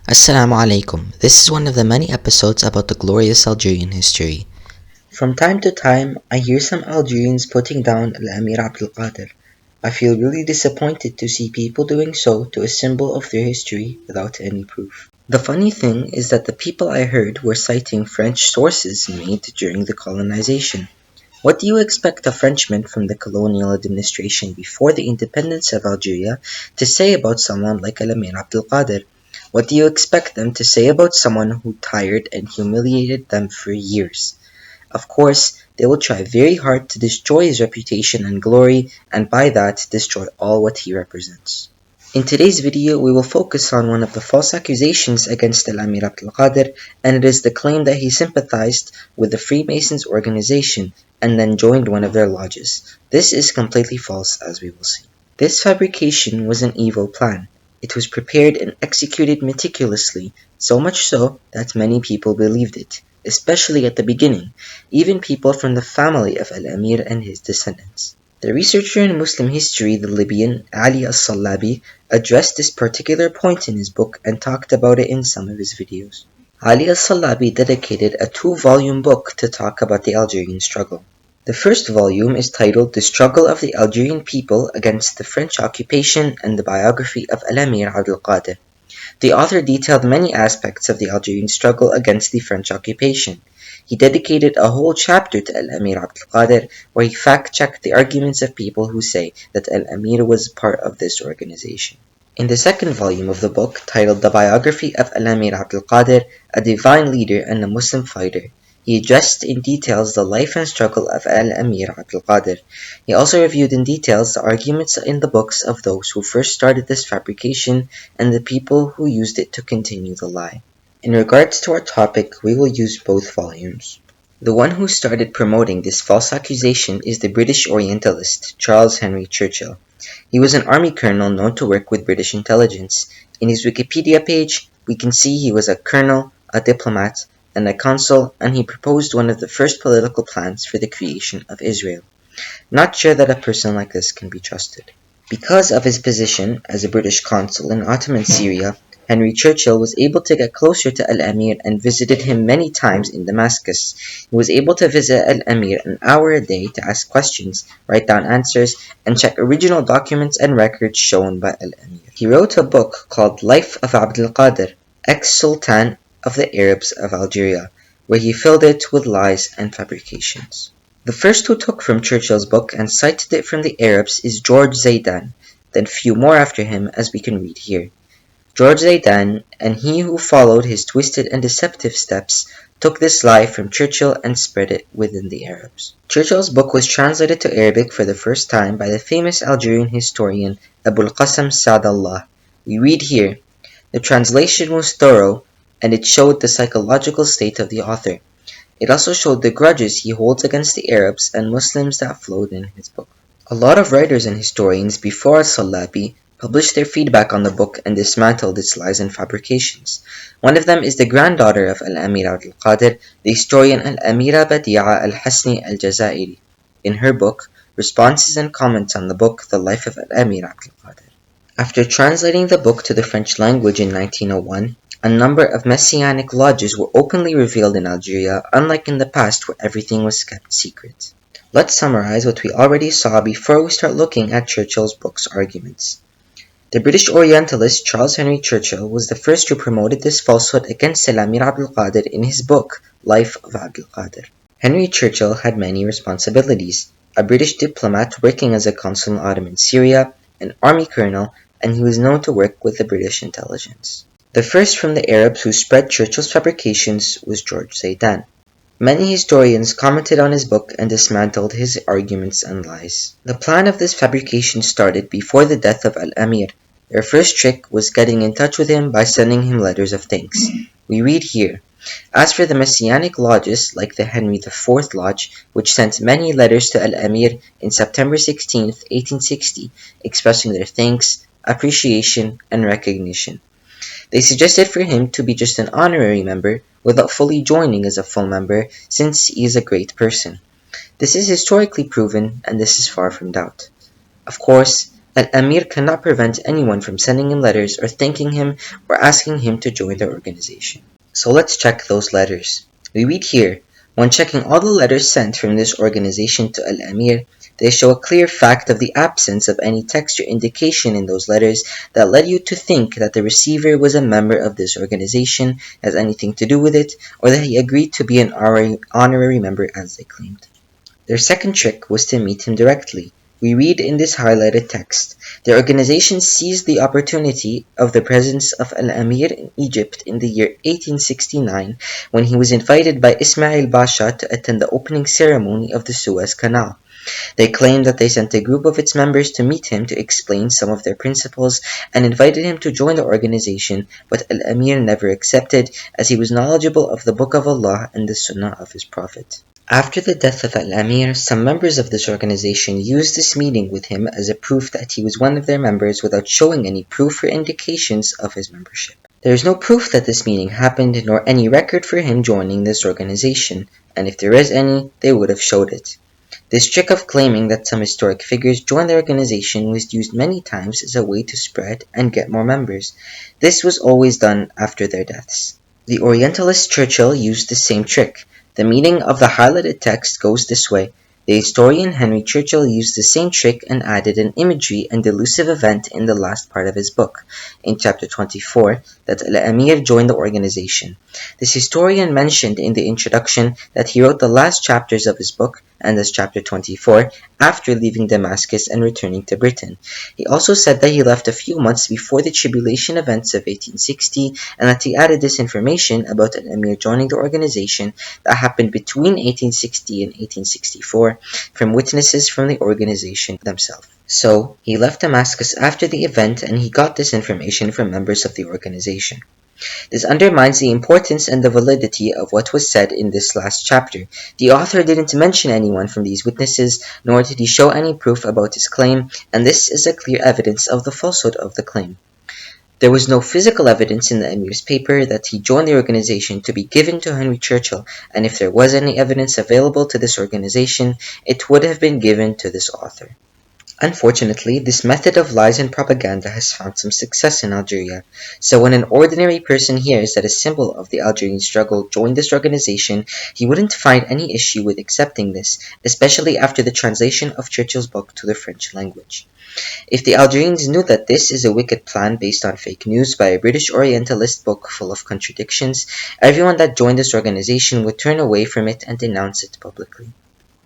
Assalamu alaikum. This is one of the many episodes about the glorious Algerian history. From time to time, I hear some Algerians putting down Al-Amir Abdel Qadir. I feel really disappointed to see people doing so to a symbol of their history without any proof. The funny thing is that the people I heard were citing French sources made during the colonization. What do you expect a Frenchman from the colonial administration before the independence of Algeria to say about someone like Al-Amir Abdel Qadir? What do you expect them to say about someone who tired and humiliated them for years? Of course, they will try very hard to destroy his reputation and glory, and by that, destroy all what he represents. In today's video, we will focus on one of the false accusations against Al-Amir Abdel Qadir, and it is the claim that he sympathized with the Freemasons organization and then joined one of their lodges. This is completely false, as we will see. This fabrication was an evil plan. It was prepared and executed meticulously, so much so that many people believed it, especially at the beginning, even people from the family of Al-Amir and his descendants. The researcher in Muslim history, the Libyan Ali As-Salabi, addressed this particular point in his book and talked about it in some of his videos. Ali As-Salabi dedicated a 2-volume book to talk about the Algerian struggle. The first volume is titled The Struggle of the Algerian People Against the French Occupation and the Biography of Al-Amir Abdel Qadir. The author detailed many aspects of the Algerian struggle against the French occupation. He dedicated a whole chapter to Al-Amir Abdel Qadir, where he fact-checked the arguments of people who say that Al-Amir was part of this organization. In the second volume of the book, titled The Biography of Al-Amir Abdel Qadir, a divine leader and a Muslim fighter, he addressed in details the life and struggle of Al-Amir Abdel Qadir. He also reviewed in details the arguments in the books of those who first started this fabrication and the people who used it to continue the lie. In regards to our topic, we will use both volumes. The one who started promoting this false accusation is the British Orientalist Charles Henry Churchill. He was an army colonel known to work with British intelligence. In his Wikipedia page, we can see he was a colonel, a diplomat, and a consul, and he proposed one of the first political plans for the creation of Israel. Not sure that a person like this can be trusted. Because of his position as a British consul in Ottoman Syria, Henry Churchill was able to get closer to Al-Amir and visited him many times in Damascus. He was able to visit Al-Amir an hour a day to ask questions, write down answers, and check original documents and records shown by Al-Amir. He wrote a book called Life of Abdel Qadir, ex-Sultan of the Arabs of Algeria, where he filled it with lies and fabrications. The first who took from Churchill's book and cited it from the Arabs is George Zaidan, then few more after him as we can read here. George Zaidan, and he who followed his twisted and deceptive steps, took this lie from Churchill and spread it within the Arabs. Churchill's book was translated to Arabic for the first time by the famous Algerian historian Abul Qasim Saadallah. We read here, the translation was thorough, and it showed the psychological state of the author. It also showed the grudges he holds against the Arabs and Muslims that flowed in his book. A lot of writers and historians before As-Salabi published their feedback on the book and dismantled its lies and fabrications. One of them is the granddaughter of Al-Amir Abdel Qadir, the historian Al-Amira Badi'a Al-Hasni Al-Jazairi. In her book, Responses and Comments on the Book The Life of Al-Amir Abdel Qadir. After translating the book to the French language in 1901, a number of messianic lodges were openly revealed in Algeria, unlike in the past where everything was kept secret. Let's summarize what we already saw before we start looking at Churchill's book's arguments. The British Orientalist Charles Henry Churchill was the first who promoted this falsehood against Al-Amir Abdel Qadir in his book, Life of Abdel Qadir. Henry Churchill had many responsibilities: a British diplomat working as a consul in Ottoman Syria, an army colonel, and he was known to work with the British intelligence. The first from the Arabs who spread Churchill's fabrications was George Zaidan. Many historians commented on his book and dismantled his arguments and lies. The plan of this fabrication started before the death of Al-Amir. Their first trick was getting in touch with him by sending him letters of thanks. We read here, as for the Messianic lodges, like the Henry IV Lodge, which sent many letters to Al-Amir in September 16, 1860, expressing their thanks, appreciation, and recognition. They suggested for him to be just an honorary member without fully joining as a full member, since he is a great person. This is historically proven, and this is far from doubt. Of course, Al-Amir cannot prevent anyone from sending him letters or thanking him or asking him to join the organization. So let's check those letters. We read here, when checking all the letters sent from this organization to Al-Amir, they show a clear fact of the absence of any text or indication in those letters that led you to think that the receiver was a member of this organization, has anything to do with it, or that he agreed to be an honorary member as they claimed. Their second trick was to meet him directly. We read in this highlighted text, the organization seized the opportunity of the presence of Al-Amir in Egypt in the year 1869 when he was invited by Ismail Basha to attend the opening ceremony of the Suez Canal. They claimed that they sent a group of its members to meet him to explain some of their principles and invited him to join the organization, but Al-Amir never accepted as he was knowledgeable of the Book of Allah and the Sunnah of his Prophet. After the death of Al-Amir, some members of this organization used this meeting with him as a proof that he was one of their members without showing any proof or indications of his membership. There is no proof that this meeting happened nor any record for him joining this organization, and if there is any, they would have showed it. This trick of claiming that some historic figures joined the organization was used many times as a way to spread and get more members. This was always done after their deaths. The Orientalist Churchill used the same trick. The meaning of the highlighted text goes this way. The historian Henry Churchill used the same trick and added an imagery and delusive event in the last part of his book, in chapter 24, that Al-Amir joined the organization. This historian mentioned in the introduction that he wrote the last chapters of his book, and as chapter 24, after leaving Damascus and returning to Britain. He also said that he left a few months before the tribulation events of 1860, and that he added this information about Al-Amir joining the organization that happened between 1860 and 1864 from witnesses from the organization themselves. So, he left Damascus after the event and he got this information from members of the organization. This undermines the importance and the validity of what was said in this last chapter. The author didn't mention anyone from these witnesses, nor did he show any proof about his claim, and this is a clear evidence of the falsehood of the claim. There was no physical evidence in the Emir's paper that he joined the organization to be given to Henry Churchill, and if there was any evidence available to this organization, it would have been given to this author. Unfortunately, this method of lies and propaganda has found some success in Algeria, so when an ordinary person hears that a symbol of the Algerian struggle joined this organization, he wouldn't find any issue with accepting this, especially after the translation of Churchill's book to the French language. If the Algerians knew that this is a wicked plan based on fake news by a British Orientalist book full of contradictions, everyone that joined this organization would turn away from it and denounce it publicly.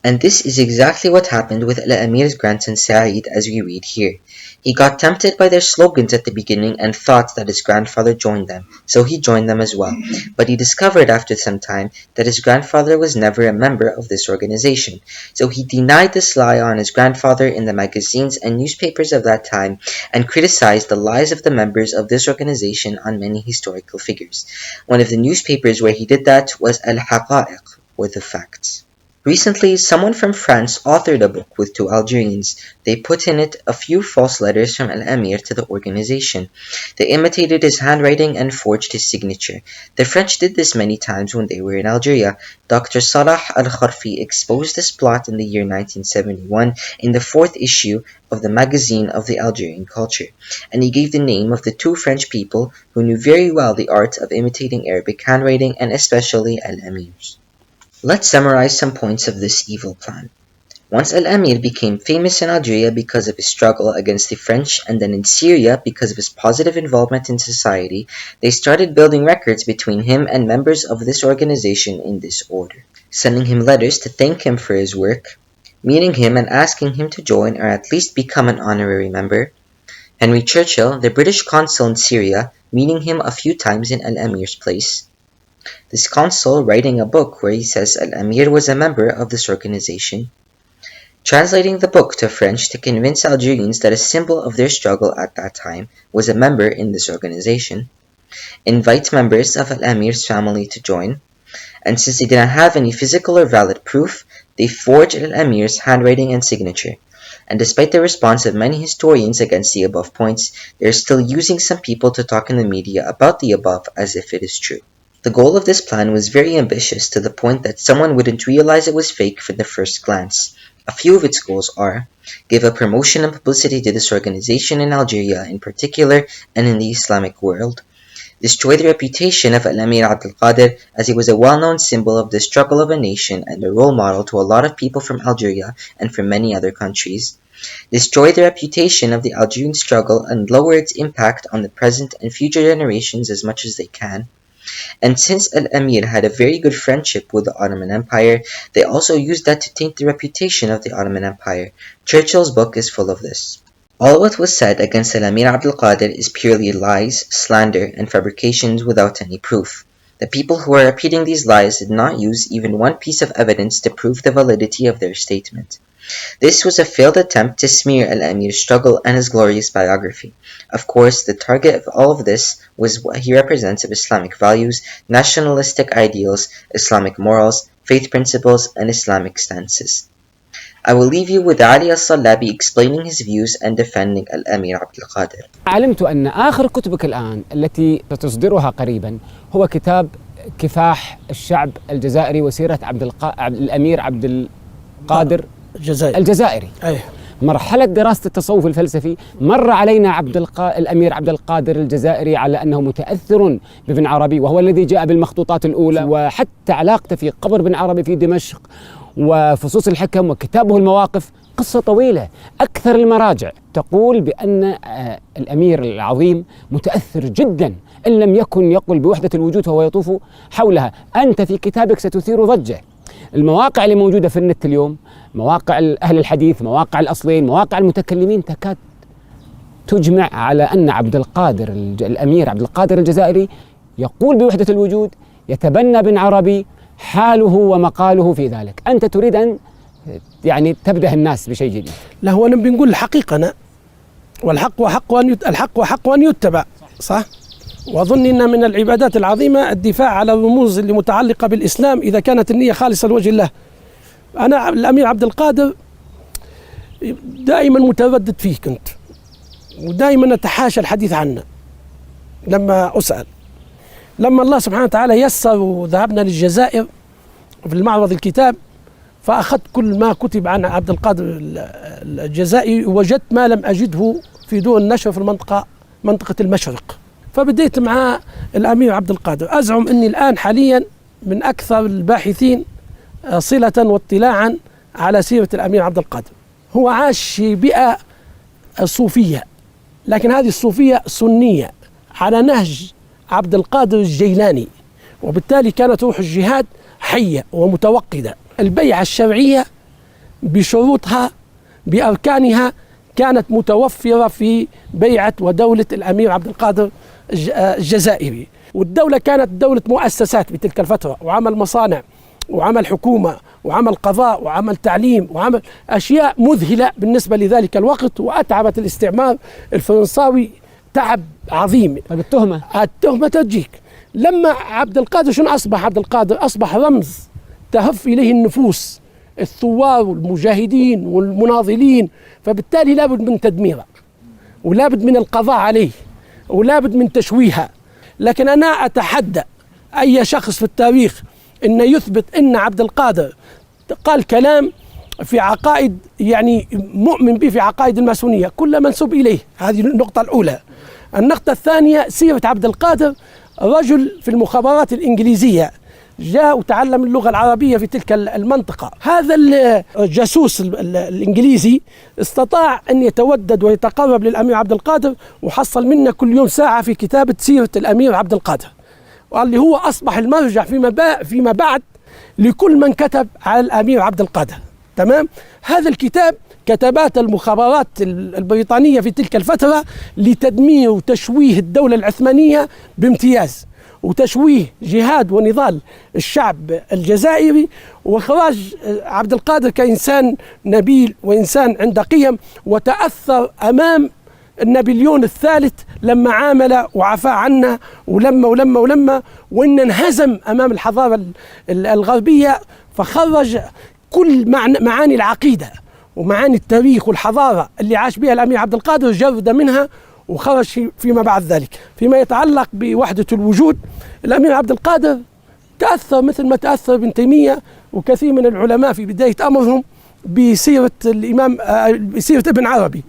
And this is exactly what happened with Al-Amir's grandson Saeed, as we read here. He got tempted by their slogans at the beginning and thought that his grandfather joined them, so he joined them as well. But he discovered after some time that his grandfather was never a member of this organization, so he denied this lie on his grandfather in the magazines and newspapers of that time and criticized the lies of the members of this organization on many historical figures. One of the newspapers where he did that was Al-Haqa'iq, or the Facts. Recently, someone from France authored a book with two Algerians. They put in it a few false letters from Al-Amir to the organization. They imitated his handwriting and forged his signature. The French did this many times when they were in Algeria. Dr. Salah Al-Kharfi exposed this plot in the year 1971 in the 4th issue of the Magazine of the Algerian Culture, and he gave the name of the two French people who knew very well the art of imitating Arabic handwriting, and especially Al-Amir's. Let's summarize some points of this evil plan. Once Al-Amir became famous in Algeria because of his struggle against the French, and then in Syria because of his positive involvement in society, they started building records between him and members of this organization in this order, sending him letters to thank him for his work, meeting him and asking him to join or at least become an honorary member, Henry Churchill, the British consul in Syria, meeting him a few times in Al-Amir's place, this consul writing a book where he says Al-Amir was a member of this organization, translating the book to French to convince Algerians that a symbol of their struggle at that time was a member in this organization, invite members of Al-Amir's family to join, and since they didn't have any physical or valid proof, they forged Al-Amir's handwriting and signature. And despite the response of many historians against the above points, they are still using some people to talk in the media about the above as if it is true. The goal of this plan was very ambitious to the point that someone wouldn't realize it was fake from the first glance. A few of its goals are: give a promotion and publicity to this organization in Algeria in particular and in the Islamic world; destroy the reputation of Al-Amir Abdul Qadir, as he was a well-known symbol of the struggle of a nation and a role model to a lot of people from Algeria and from many other countries; destroy the reputation of the Algerian struggle and lower its impact on the present and future generations as much as they can. And since Al-Amir had a very good friendship with the Ottoman Empire, they also used that to taint the reputation of the Ottoman Empire. Churchill's book is full of this. All what was said against Al-Amir Abdul Qadir is purely lies, slander, and fabrications without any proof. The people who are repeating these lies did not use even one piece of evidence to prove the validity of their statement. This was a failed attempt to smear Al-Amir's struggle and his glorious biography. Of course, the target of all of this was what he represents of Islamic values, nationalistic ideals, Islamic morals, faith principles, and Islamic stances. I will leave you with Ali al-Salabi explaining his views and defending Al-Amir Abdul Qadir. علمت أن آخر كتبك الآن التي ستصدرها قريبا هو كتاب كفاح الشعب الجزائري وسيرة الأمير عبد القادر الجزائري. مرحلة دراسة التصوف الفلسفي مر علينا الأمير عبد القادر الجزائري على أنه متأثر بابن عربي، وهو الذي جاء بالمخطوطات الأولى، وحتى علاقته في قبر ابن عربي في دمشق وفصوص الحكم وكتابه المواقف قصة طويلة. أكثر المراجع تقول بأن الأمير العظيم متأثر جدا، إن لم يكن يقول بوحدة الوجود وهو يطوف حولها. أنت في كتابك ستثير ضجة. المواقع اللي موجودة في النت اليوم، مواقع أهل الحديث، مواقع الأصلين، مواقع المتكلمين، تكاد تجمع على أن عبد القادر الأمير عبد القادر الجزائري يقول بوحدة الوجود، يتبنى بن عربي، حاله ومقاله في ذلك. أنت تريد أن يعني تبدأ الناس بشيء جديد. لا، هو أنا بنقول الحقيقة أنا، والحق حق أن يتبع، صح؟ وأظن أن من العبادات العظيمة الدفاع على الرموز اللي متعلقة بالإسلام إذا كانت النية خالصة لوجه الله. أنا الأمير عبد القادر دائما متردد فيه كنت، ودائما أتحاشى الحديث عنه لما أسأل. لما الله سبحانه وتعالى يسر وذهبنا للجزائر في المعرض الكتاب، فأخذت كل ما كتب عن عبد القادر الجزائري، وجدت ما لم أجده في دور النشر في منطقة المشرق. فبديت مع الأمير عبد القادر. أزعم أني الآن حاليا من أكثر الباحثين صلة واطلاعا على سيرة الأمير عبد القادر. هو عاش في بيئة صوفية، لكن هذه الصوفية سنية على نهج عبد القادر الجيلاني، وبالتالي كانت روح الجهاد حية ومتوقدة. البيعة الشرعية بشروطها بأركانها كانت متوفرة في بيعة ودولة الأمير عبد القادر الجزائري. والدولة كانت دولة مؤسسات بتلك الفترة، وعمل مصانع وعمل حكومة وعمل قضاء وعمل تعليم وعمل أشياء مذهلة بالنسبة لذلك الوقت، وأتعبت الاستعمار الفرنساوي تعب عظيم. طيب التهمة تجيك لما عبد القادر شنو أصبح؟ عبد القادر أصبح رمز تهف إليه النفوس، الثوار والمجاهدين والمناضلين، فبالتالي لابد من تدميره ولابد من القضاء عليه ولابد من تشويهها. لكن أنا أتحدى أي شخص في التاريخ أن يثبت أن عبد القادر قال كلام في عقائد يعني مؤمن به في عقائد الماسونية كل منسوب إليه. هذه النقطة الأولى. النقطة الثانية، سيرة عبد القادر رجل في المخابرات الإنجليزية، جاء وتعلم اللغة العربية في تلك المنطقة. هذا الجاسوس الإنجليزي استطاع أن يتودد ويتقرب للأمير عبد القادر، وحصل منا كل يوم ساعة في كتابة سيرة الأمير عبد القادر، واللي هو أصبح المرجع فيما بعد لكل من كتب على الأمير عبد القادر. تمام؟ هذا الكتاب كتبات المخابرات البريطانية في تلك الفترة لتدمير وتشويه الدولة العثمانية بامتياز، وتشويه جهاد ونضال الشعب الجزائري، وإخراج عبد القادر كإنسان نبيل وإنسان عنده قيم، وتأثر أمام نابليون الثالث لما عامل وعفى عنا ولما وإن انهزم أمام الحضارة الغربية، فخرج كل معاني العقيدة ومعاني التاريخ والحضارة اللي عاش بها الأمير عبد القادر، جرد منها وخرج فيما بعد ذلك. فيما يتعلق بوحدة الوجود، الأمير عبد القادر تأثر مثل ما تأثر ابن تيمية وكثير من العلماء في بداية أمرهم بسيرة الإمام بسيرة ابن عربي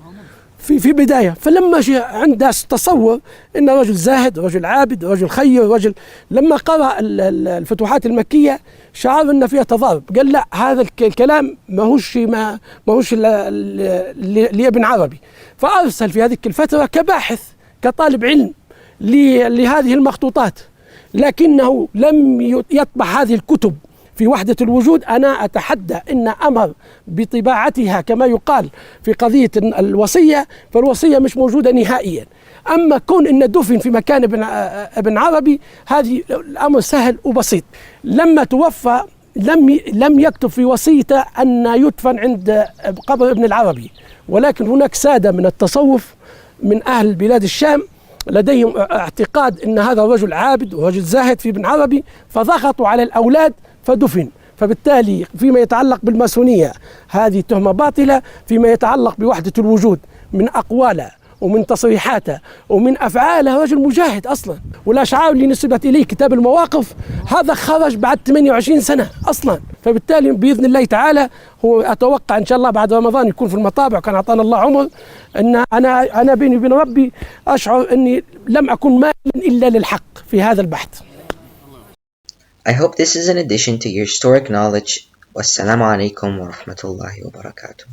في بداية. فلما عنده تصور أن رجل زاهد، رجل عابد، رجل خير، رجل، لما قرأ الفتوحات المكية شعر أن فيها تضارب، قال لا، هذا الكلام ماهوش لابن عربي. فأرسل في هذه الفترة كباحث، كطالب علم لهذه المخطوطات، لكنه لم يطبع هذه الكتب في وحدة الوجود. أنا أتحدى إن أمر بطباعتها كما يقال في قضية الوصية، فالوصية مش موجودة نهائيا. أما كون إن دفن في مكان ابن عربي، هذه الأمر سهل وبسيط. لما توفى لم يكتب في وصيته أن يدفن عند قبر ابن العربي، ولكن هناك سادة من التصوف من أهل بلاد الشام لديهم اعتقاد أن هذا رجل عابد ورجل زاهد في ابن عربي، فضغطوا على الأولاد فدفن. فبالتالي فيما يتعلق بالماسونية هذه تهمة باطلة. فيما يتعلق بوحدة الوجود، من أقواله ومن تصريحاته ومن أفعاله رجل مجاهد أصلا. والأشعار اللي نسبت إليه كتاب المواقف هذا خرج بعد 28 سنة أصلا. فبالتالي بإذن الله تعالى هو أتوقع إن شاء الله بعد رمضان يكون في المطابع، كان أعطانا الله عمر، أن أنا بيني وبين ربي أشعر أني لم أكن مائلا إلا للحق في هذا البحث. I hope this is an addition to your historic knowledge. Wassalamu alaikum wa rahmatullahi wa barakatuh.